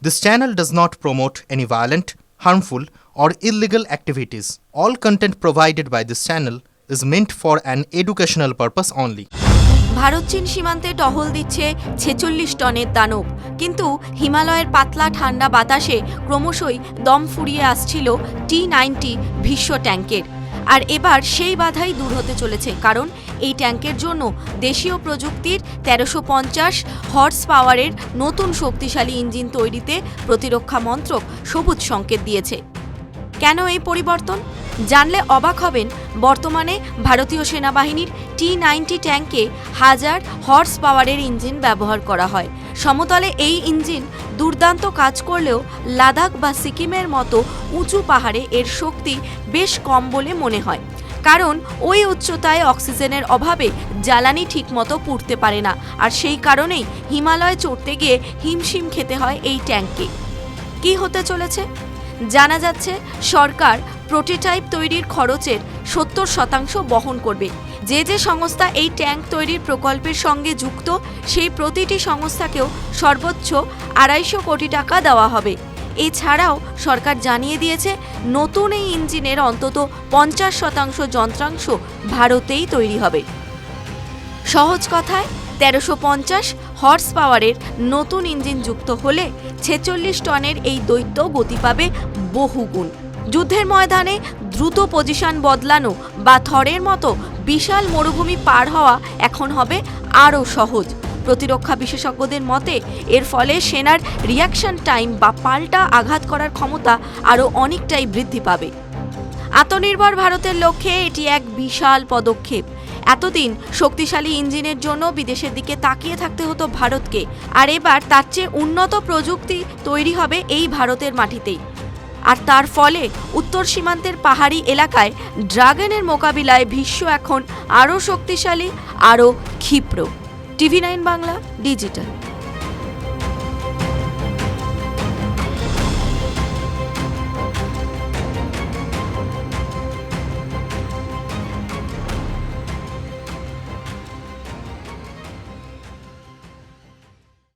This channel does not promote any violent, harmful, or illegal activities. All content provided by this channel is meant for an educational purpose only. Bharat চীন সীমান্তে টহল দিচ্ছে ৪৬ টনের দানব, কিন্তু হিমালয়ের পাতলা ঠান্ডা বাতাসে ক্রমশই দম ফুরিয়ে আসছিল T-90 ভীষ্ম ট্যাঙ্কের। আর এবার সেই বাধাই দূর হতে চলেছে, কারণ এই ট্যাঙ্কের জন্য দেশীয় প্রযুক্তির ১৩৫০ হর্স পাওয়ারের নতুন শক্তিশালী ইঞ্জিন তৈরিতে প্রতিরক্ষা মন্ত্রক সবুজ সংকেত দিয়েছে। কেন এই পরিবর্তন জানলে অবাক হবেন। বর্তমানে ভারতীয় সেনাবাহিনীর T-90 ট্যাঙ্কে 1000 হর্স পাওয়ারের ইঞ্জিন ব্যবহার করা হয়। সমতলে এই ইঞ্জিন দুর্দান্ত কাজ করলেও লাদাখ বা সিকিমের মতো উঁচু পাহাড়ে এর শক্তি বেশ কম বলে মনে হয়, কারণ ওই উচ্চতায় অক্সিজেনের অভাবে জ্বালানি ঠিকমতো পুড়তে পারে না। আর সেই কারণেই হিমালয়ে চড়তে গিয়ে হিমশিম খেতে হয় এই ট্যাঙ্কে। কি হতে চলেছে জানা যাচ্ছে, সরকার প্রোটোটাইপ তৈরির খরচের ৭০% বহন করবে। যে যে সংস্থা এই ট্যাঙ্ক তৈরির প্রকল্পের সঙ্গে যুক্ত, সেই প্রতিটি সংস্থাকেও সর্বোচ্চ ২৫০ কোটি টাকা দেওয়া হবে। এছাড়াও সরকার জানিয়ে দিয়েছে, নতুন এই ইঞ্জিনের অন্তত ৫০% যন্ত্রাংশ ভারতেই তৈরি হবে। সহজ কথায় ১৩৫০ হর্স পাওয়ারের নতুন ইঞ্জিন যুক্ত হলে ৪৬ টনের এই দৈত্য গতি পাবে বহুগুণ। যুদ্ধের ময়দানে দ্রুত পজিশন বদলানো বা থরের মতো বিশাল মরুভূমি পার হওয়া এখন হবে আরও সহজ। প্রতিরক্ষা বিশেষজ্ঞদের মতে এর ফলে সেনার রিয়াকশন টাইম বা পাল্টা আঘাত করার ক্ষমতা আরও অনেকটাই বৃদ্ধি পাবে। আত্মনির্ভর ভারতের লক্ষ্যে এটি এক বিশাল পদক্ষেপ। এতদিন শক্তিশালী ইঞ্জিনের জন্য বিদেশের দিকে তাকিয়ে থাকতে হতো ভারতকে, আর এবার তার চেয়ে উন্নত প্রযুক্তি তৈরি হবে এই ভারতের মাটিতেই। আর তার ফলে উত্তর সীমান্তের পাহাড়ি এলাকায় ড্রাগনের মোকাবিলায় ভীষ্ম এখন আরও শক্তিশালী, আরও ক্ষিপ্র। TV9 Bangla digital.